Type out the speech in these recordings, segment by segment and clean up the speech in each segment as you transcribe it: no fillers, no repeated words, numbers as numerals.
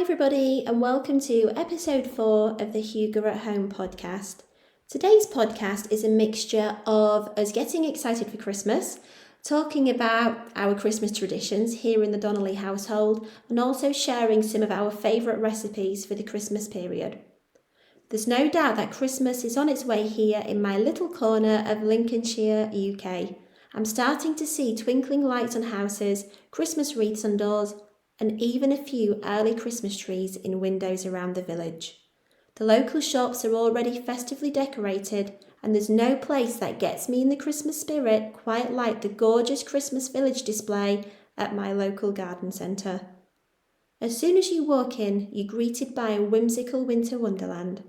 everybody, and welcome to episode 4 of the Hygge at Home podcast. Today's podcast is a mixture of us getting excited for Christmas, talking about our Christmas traditions here in the Donnelly household, and also sharing some of our favourite recipes for the Christmas period. There's no doubt that Christmas is on its way here in my little corner of Lincolnshire, UK. I'm starting to see twinkling lights on houses, Christmas wreaths on doors, and even a few early Christmas trees in windows around the village. The local shops are already festively decorated, and there's no place that gets me in the Christmas spirit quite like the gorgeous Christmas village display at my local garden centre. As soon as you walk in, you're greeted by a whimsical winter wonderland.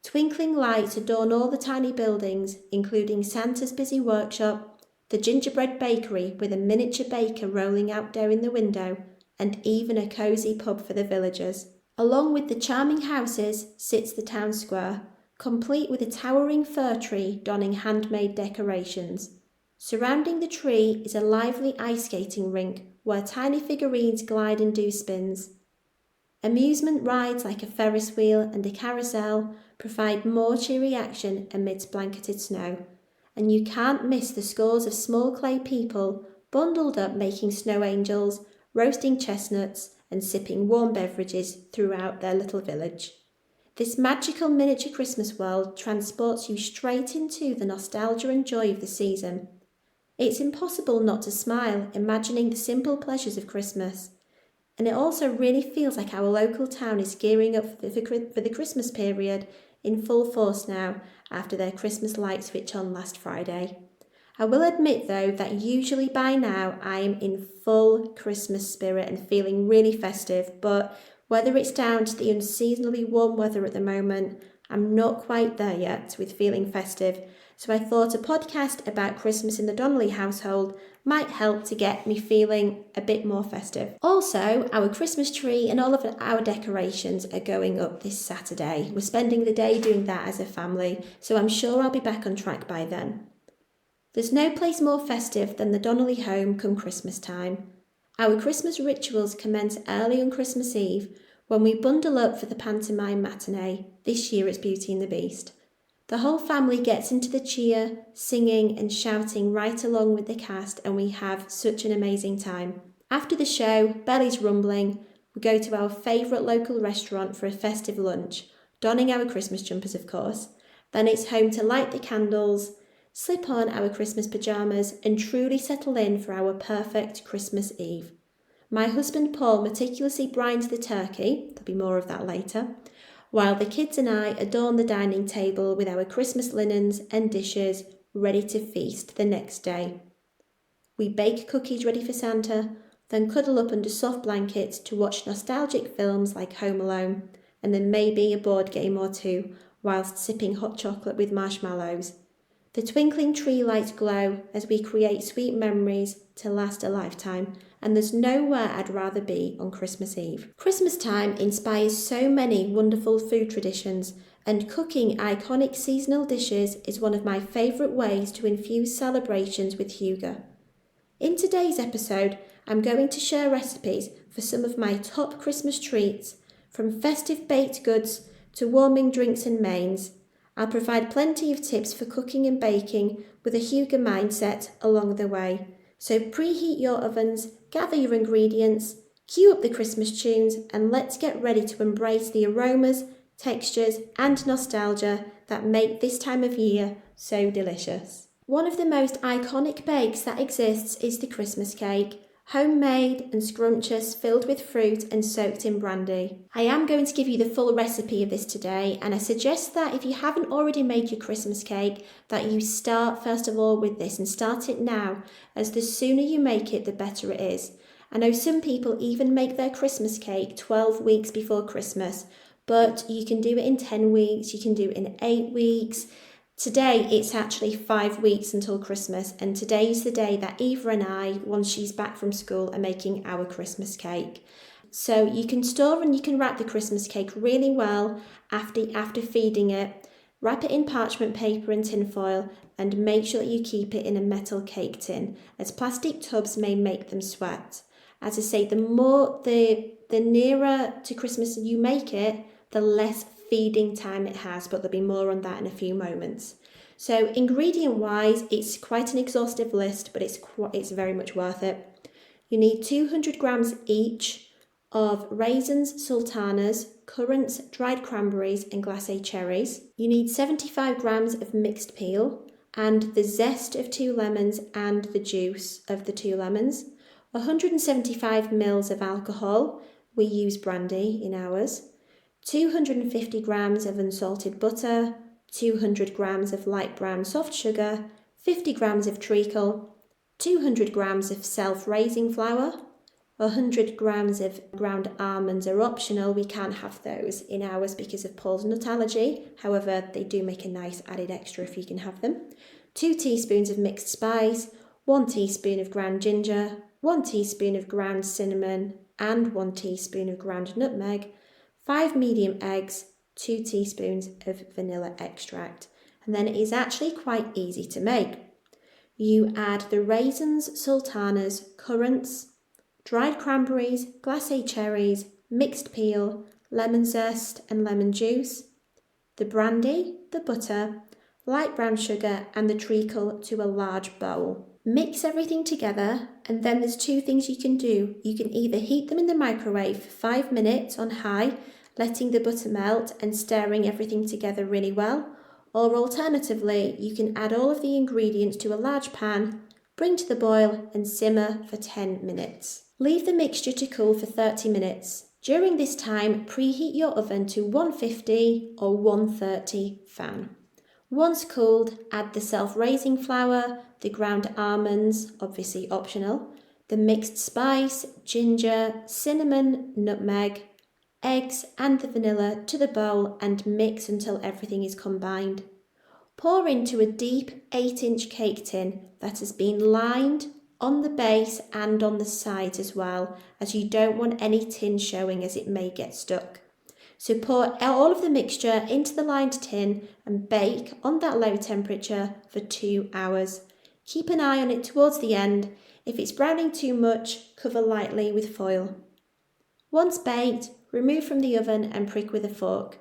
Twinkling lights adorn all the tiny buildings, including Santa's busy workshop, the gingerbread bakery with a miniature baker rolling out dough in the window, and even a cosy pub for the villagers. Along with the charming houses sits the town square, complete with a towering fir tree donning handmade decorations. Surrounding the tree is a lively ice skating rink where tiny figurines glide and do spins. Amusement rides like a Ferris wheel and a carousel provide more cheery action amidst blanketed snow, and you can't miss the scores of small clay people bundled up making snow angels, roasting chestnuts and sipping warm beverages throughout their little village. This magical miniature Christmas world transports you straight into the nostalgia and joy of the season. It's impossible not to smile imagining the simple pleasures of Christmas. And it also really feels like our local town is gearing up for the Christmas period in full force now after their Christmas light switch on last Friday. I will admit though that usually by now I am in full Christmas spirit and feeling really festive, but whether it's down to the unseasonably warm weather at the moment, I'm not quite there yet with feeling festive, so I thought a podcast about Christmas in the Donnelly household might help to get me feeling a bit more festive. Also, our Christmas tree and all of our decorations are going up this Saturday. We're spending the day doing that as a family, so I'm sure I'll be back on track by then. There's no place more festive than the Donnelly home come Christmas time. Our Christmas rituals commence early on Christmas Eve when we bundle up for the pantomime matinee. This year it's Beauty and the Beast. The whole family gets into the cheer, singing and shouting right along with the cast, and we have such an amazing time. After the show, bellies rumbling, we go to our favourite local restaurant for a festive lunch, donning our Christmas jumpers of course. Then it's home to light the candles, slip on our Christmas pajamas and truly settle in for our perfect Christmas Eve. My husband Paul meticulously brines the turkey, there'll be more of that later, while the kids and I adorn the dining table with our Christmas linens and dishes ready to feast the next day. We bake cookies ready for Santa, then cuddle up under soft blankets to watch nostalgic films like Home Alone, and then maybe a board game or two whilst sipping hot chocolate with marshmallows. The twinkling tree lights glow as we create sweet memories to last a lifetime, and there's nowhere I'd rather be on Christmas Eve. Christmas time inspires so many wonderful food traditions, and cooking iconic seasonal dishes is one of my favourite ways to infuse celebrations with Hygge. In today's episode, I'm going to share recipes for some of my top Christmas treats, from festive baked goods to warming drinks and mains. I'll provide plenty of tips for cooking and baking with a Hygge mindset along the way. So preheat your ovens, gather your ingredients, cue up the Christmas tunes, and let's get ready to embrace the aromas, textures, and nostalgia that make this time of year so delicious. One of the most iconic bakes that exists is the Christmas cake. Homemade and scrumptious, filled with fruit and soaked in brandy. I am going to give you the full recipe of this today, and I suggest that if you haven't already made your Christmas cake, that you start first of all with this and start it now, as the sooner you make it, the better it is. I know some people even make their Christmas cake 12 weeks before Christmas, but you can do it in 10 weeks, you can do it in 8 weeks. Today, it's actually 5 weeks until Christmas, and today's the day that Eva and I, once she's back from school, are making our Christmas cake. So you can store and you can wrap the Christmas cake really well after feeding it. Wrap it in parchment paper and tin foil, and make sure that you keep it in a metal cake tin, as plastic tubs may make them sweat. As I say, the nearer to Christmas you make it, the less feeding time it has, but there'll be more on that in a few moments. So ingredient wise, it's quite an exhaustive list, but it's very much worth it. You need 200 grams each of raisins, sultanas, currants, dried cranberries and glacé cherries. You need 75 grams of mixed peel and the zest of 2 lemons and the juice of the 2 lemons. 175 ml of alcohol, we use brandy in ours. 250 grams of unsalted butter, 200 grams of light brown soft sugar, 50 grams of treacle, 200 grams of self-raising flour, 100 grams of ground almonds are optional. We can't have those in ours because of Paul's nut allergy. However, they do make a nice added extra if you can have them. 2 teaspoons of mixed spice, 1 teaspoon of ground ginger, 1 teaspoon of ground cinnamon and 1 teaspoon of ground nutmeg, 5 medium eggs, 2 teaspoons of vanilla extract. And then it is actually quite easy to make. You add the raisins, sultanas, currants, dried cranberries, glacé cherries, mixed peel, lemon zest and lemon juice, the brandy, the butter, light brown sugar and the treacle to a large bowl. Mix everything together and then there's 2 things you can do. You can either heat them in the microwave for 5 minutes on high, letting the butter melt and stirring everything together really well, or alternatively you can add all of the ingredients to a large pan, bring to the boil and simmer for 10 minutes. Leave the mixture to cool for 30 minutes. During this time, preheat your oven to 150 or 130 fan. Once cooled, add the self-raising flour, the ground almonds, obviously optional, the mixed spice, ginger, cinnamon, nutmeg, eggs and the vanilla to the bowl and mix until everything is combined. Pour into a deep 8-inch cake tin that has been lined on the base and on the sides as well, as you don't want any tin showing as it may get stuck. So pour all of the mixture into the lined tin and bake on that low temperature for 2 hours. Keep an eye on it towards the end. If it's browning too much, cover lightly with foil. Once baked, remove from the oven and prick with a fork.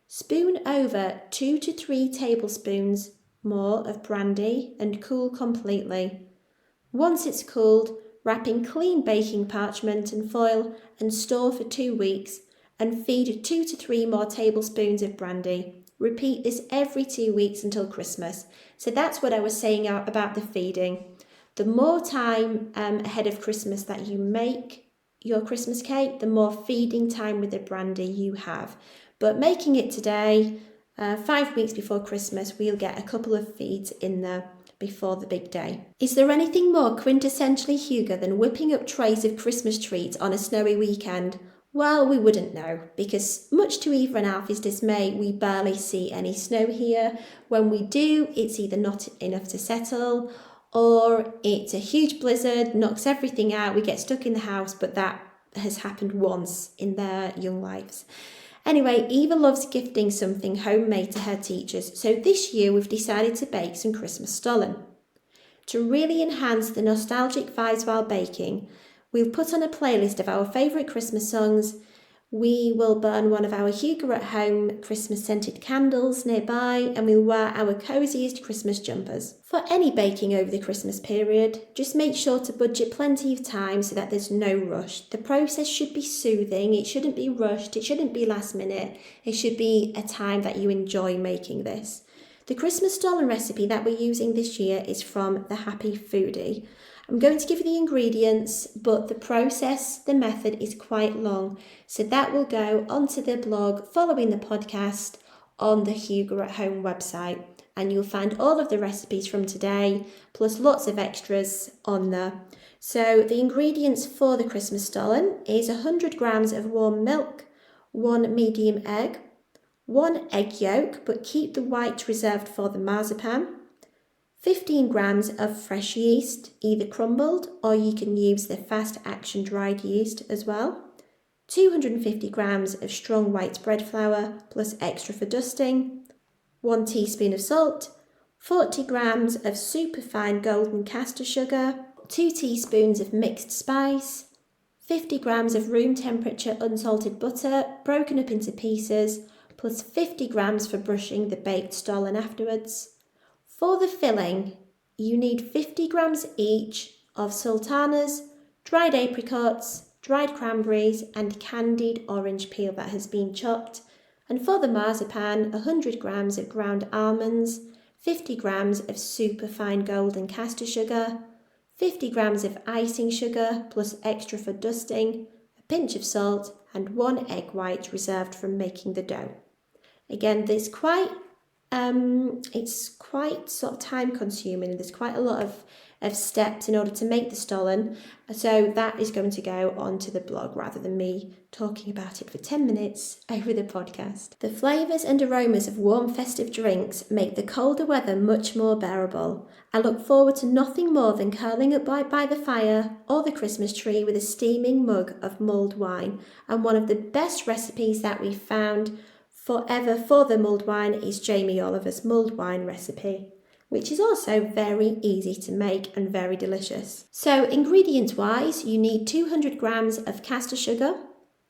Spoon over 2 to 3 tablespoons more of brandy and cool completely. Once it's cooled, wrap in clean baking parchment and foil and store for 2 weeks and feed 2 to 3 more tablespoons of brandy. Repeat this every 2 weeks until Christmas. So that's what I was saying about the feeding. The more time ahead of Christmas that you make your Christmas cake, the more feeding time with the brandy you have. But making it today, 5 weeks before Christmas, we'll get a couple of feeds in there before the big day. Is there anything more quintessentially Hygge than whipping up trays of Christmas treats on a snowy weekend? Well, we wouldn't know, because much to Eva and Alfie's dismay, we barely see any snow here. When we do, it's either not enough to settle, or it's a huge blizzard, knocks everything out, we get stuck in the house, but that has happened once in their young lives. Anyway, Eva loves gifting something homemade to her teachers, so this year we've decided to bake some Christmas stollen. To really enhance the nostalgic vibes while baking, we'll put on a playlist of our favourite Christmas songs. We will burn one of our Hygge at Home Christmas scented candles nearby, and we'll wear our cosiest Christmas jumpers. For any baking over the Christmas period, just make sure to budget plenty of time so that there's no rush. The process should be soothing, it shouldn't be rushed, it shouldn't be last minute, it should be a time that you enjoy making this. The Christmas stollen recipe that we're using this year is from The Happy Foodie. I'm going to give you the ingredients, but the process, the method is quite long. So that will go onto the blog following the podcast on the Hygge at Home website. And you'll find all of the recipes from today, plus lots of extras on there. So the ingredients for the Christmas stollen is 100 grams of warm milk, 1 medium egg, 1 egg yolk, but keep the white reserved for the marzipan, 15 grams of fresh yeast, either crumbled or you can use the fast action dried yeast as well, 250 grams of strong white bread flour plus extra for dusting, 1 teaspoon of salt, 40 grams of superfine golden caster sugar, 2 teaspoons of mixed spice, 50 grams of room temperature unsalted butter broken up into pieces, plus 50 grams for brushing the baked stollen afterwards. For the filling, you need 50 grams each of sultanas, dried apricots, dried cranberries and candied orange peel that has been chopped. And for the marzipan, 100 grams of ground almonds, 50 grams of superfine golden caster sugar, 50 grams of icing sugar plus extra for dusting, a pinch of salt and 1 egg white reserved from making the dough. Again, it's quite sort of time consuming. There's quite a lot of steps in order to make the stollen, so that is going to go onto the blog rather than me talking about it for 10 minutes over the podcast. The flavours and aromas of warm festive drinks make the colder weather much more bearable. I look forward to nothing more than curling up by the fire or the Christmas tree with a steaming mug of mulled wine, and one of the best recipes that we've found forever for the mulled wine is Jamie Oliver's mulled wine recipe, which is also very easy to make and very delicious. So ingredient wise, you need 200 grams of caster sugar,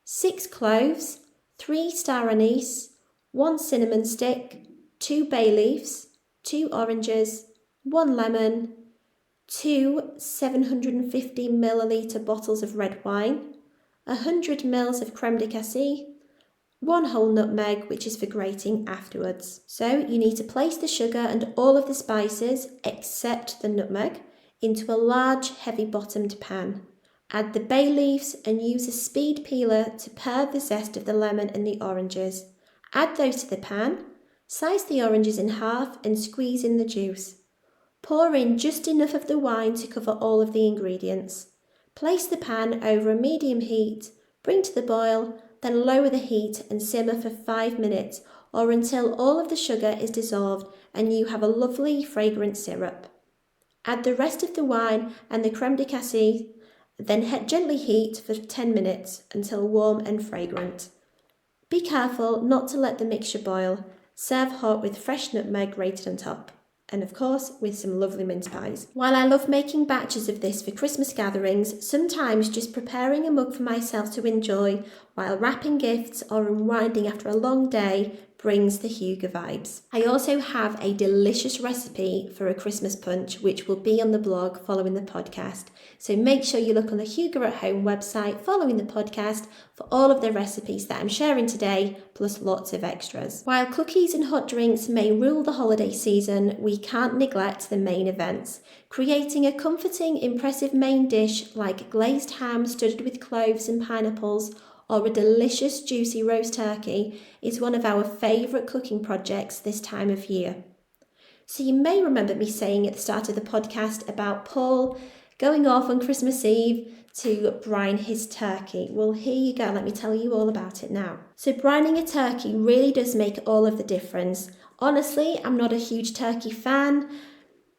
6 cloves, 3 star anise, 1 cinnamon stick, 2 bay leaves, 2 oranges, 1 lemon, 2 750 milliliter bottles of red wine, 100 mils of creme de cassis, 1 whole nutmeg, which is for grating afterwards. So you need to place the sugar and all of the spices, except the nutmeg, into a large heavy bottomed pan. Add the bay leaves and use a speed peeler to pare the zest of the lemon and the oranges. Add those to the pan, slice the oranges in half and squeeze in the juice. Pour in just enough of the wine to cover all of the ingredients. Place the pan over a medium heat, bring to the boil, then lower the heat and simmer for 5 minutes or until all of the sugar is dissolved and you have a lovely fragrant syrup. Add the rest of the wine and the creme de cassis, then gently heat for 10 minutes until warm and fragrant. Be careful not to let the mixture boil. Serve hot with fresh nutmeg grated on top. And of course with some lovely mince pies. While I love making batches of this for Christmas gatherings, sometimes just preparing a mug for myself to enjoy while wrapping gifts or unwinding after a long day brings the Hygge vibes. I also have a delicious recipe for a Christmas punch which will be on the blog following the podcast. So make sure you look on the Hygge at Home website following the podcast for all of the recipes that I'm sharing today, plus lots of extras. While cookies and hot drinks may rule the holiday season, we can't neglect the main events. Creating a comforting, impressive main dish like glazed ham studded with cloves and pineapples, or a delicious juicy roast turkey is one of our favourite cooking projects this time of year. So you may remember me saying at the start of the podcast about Paul going off on Christmas Eve to brine his turkey. Well, here you go, let me tell you all about it now. So brining a turkey really does make all of the difference. Honestly, I'm not a huge turkey fan.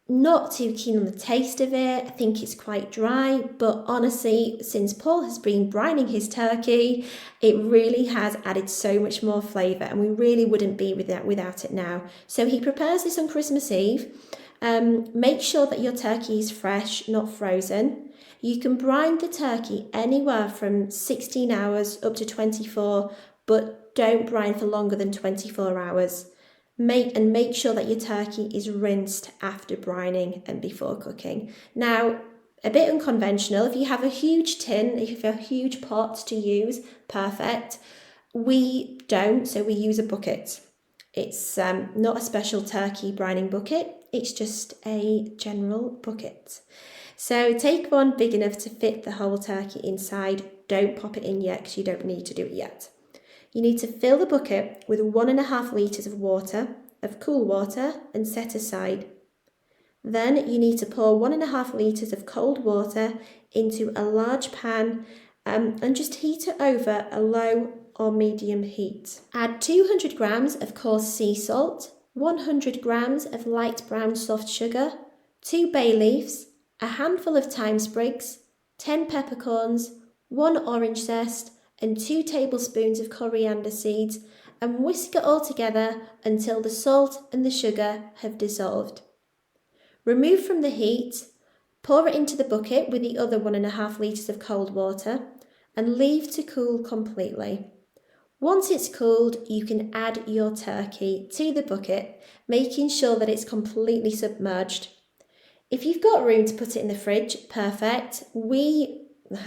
Not too keen on the taste of it. I think it's quite dry, but honestly, since Paul has been brining his turkey, it really has added so much more flavour, and we really wouldn't be without it now. So he prepares this on Christmas Eve. Make sure that your turkey is fresh, not frozen. You can brine the turkey anywhere from 16 hours up to 24, but don't brine for longer than 24 hours. Make sure that your turkey is rinsed after brining and before cooking. Now, a bit unconventional, if you have a huge tin, if you have a huge pot to use, perfect. We don't, so we use a bucket. It's not a special turkey brining bucket, it's just a general bucket. So take one big enough to fit the whole turkey inside. Don't pop it in yet because you don't need to do it yet. You need to fill the bucket with 1.5 litres of water, of cool water, and set aside. Then you need to pour 1.5 litres of cold water into a large pan and just heat it over a low or medium heat. Add 200 grams of coarse sea salt, 100 grams of light brown soft sugar, 2 bay leaves, a handful of thyme sprigs, 10 peppercorns, 1 orange zest, and 2 tablespoons of coriander seeds, and whisk it all together until the salt and the sugar have dissolved. Remove from the heat, pour it into the bucket with the other 1.5 litres of cold water, and leave to cool completely. Once it's cooled, you can add your turkey to the bucket, making sure that it's completely submerged. If you've got room to put it in the fridge, perfect.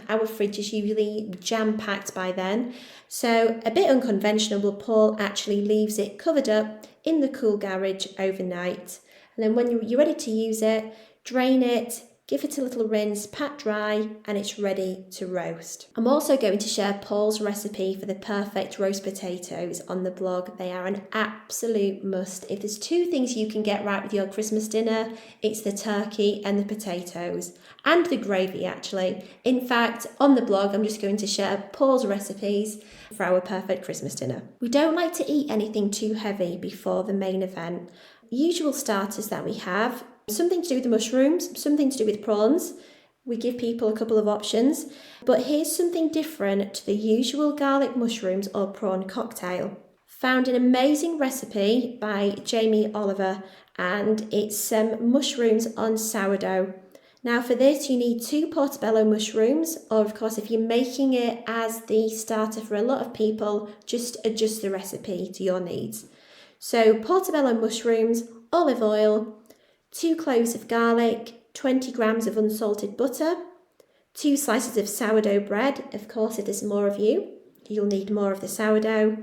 Our fridge is usually jam-packed by then, so a bit unconventional, but Paul actually leaves it covered up in the cool garage overnight. And then when you're ready to use it, drain it, give it a little rinse, pat dry, and it's ready to roast. I'm also going to share Paul's recipe for the perfect roast potatoes on the blog. They are an absolute must. If there's two things you can get right with your Christmas dinner, it's the turkey and the potatoes, and the gravy actually. In fact, on the blog, I'm just going to share Paul's recipes for our perfect Christmas dinner. We don't like to eat anything too heavy before the main event. Usual starters that we have: something to do with the mushrooms, something to do with prawns. We give people a couple of options, but here's something different to the usual garlic mushrooms or prawn cocktail. Found an amazing recipe by Jamie Oliver, and it's mushrooms on sourdough. Now for this you need 2 portobello mushrooms, or of course if you're making it as the starter for a lot of people, just adjust the recipe to your needs. So portobello mushrooms, olive oil, 2 cloves of garlic, 20 grams of unsalted butter, 2 slices of sourdough bread. Of course, if there's more of you, you'll need more of the sourdough,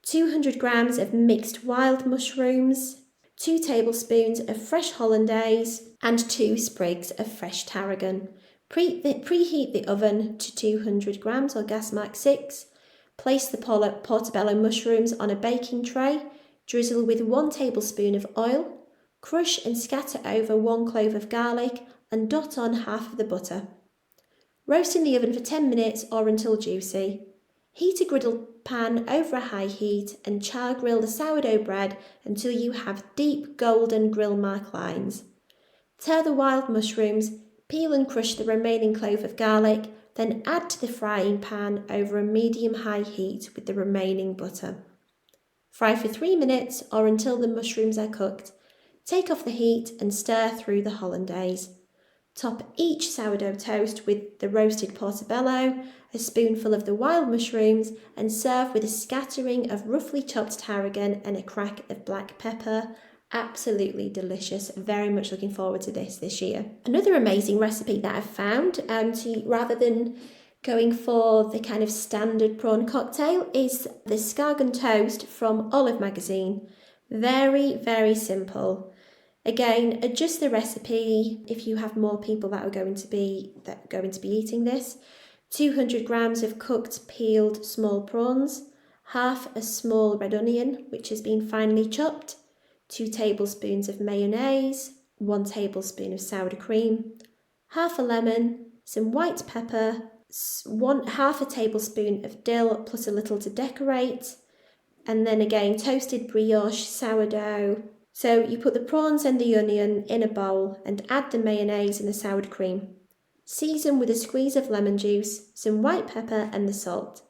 200 grams of mixed wild mushrooms, 2 tablespoons of fresh hollandaise, and 2 sprigs of fresh tarragon. Preheat the oven to 200 grams or gas mark 6. Place the portobello mushrooms on a baking tray, drizzle with 1 tablespoon of oil, crush and scatter over 1 clove of garlic and dot on half of the butter. Roast in the oven for 10 minutes or until juicy. Heat a griddle pan over a high heat and char grill the sourdough bread until you have deep golden grill mark lines. Tear the wild mushrooms, peel and crush the remaining clove of garlic, then add to the frying pan over a medium-high heat with the remaining butter. Fry for 3 minutes or until the mushrooms are cooked. Take off the heat and stir through the hollandaise. Top each sourdough toast with the roasted portobello, a spoonful of the wild mushrooms, and serve with a scattering of roughly chopped tarragon and a crack of black pepper. Absolutely delicious. Very much looking forward to this year. Another amazing recipe that I've found, rather than going for the kind of standard prawn cocktail, is the escargot toast from Olive Magazine. Very, very simple. Again, adjust the recipe if you have more people that are going to be eating this. 200 grams of cooked peeled small prawns, half a small red onion which has been finely chopped, 2 tablespoons of mayonnaise, 1 tablespoon of sour cream, half a lemon, some white pepper, half a tablespoon of dill plus a little to decorate, and then again toasted brioche sourdough. So you put the prawns and the onion in a bowl and add the mayonnaise and the sour cream. Season with a squeeze of lemon juice, some white pepper and the salt.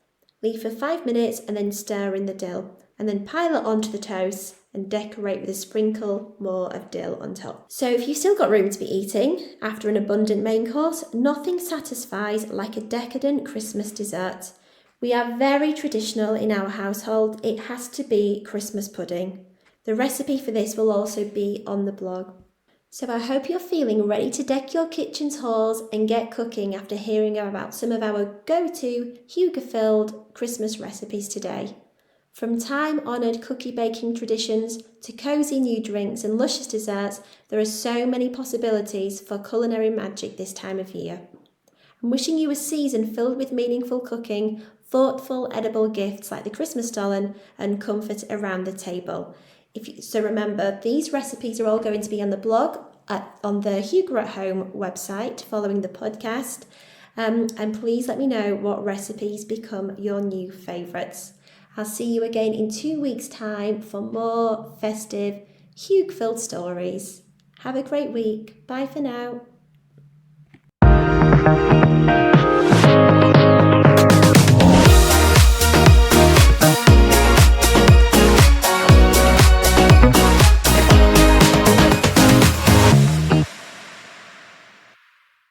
Leave for 5 minutes and then stir in the dill, and then pile it onto the toast and decorate with a sprinkle more of dill on top. So if you've still got room to be eating after an abundant main course, nothing satisfies like a decadent Christmas dessert. We are very traditional in our household. It has to be Christmas pudding. The recipe for this will also be on the blog. So I hope you're feeling ready to deck your kitchen's halls and get cooking after hearing about some of our go-to Hygge-filled Christmas recipes today. From time-honoured cookie baking traditions to cosy new drinks and luscious desserts, there are so many possibilities for culinary magic this time of year. I'm wishing you a season filled with meaningful cooking, thoughtful edible gifts like the Christmas stollen, and comfort around the table. So remember, these recipes are all going to be on the blog on the Hygge at Home website following the podcast. And please let me know what recipes become your new favourites. I'll see you again in 2 weeks' time for more festive, Hygge-filled stories. Have a great week. Bye for now.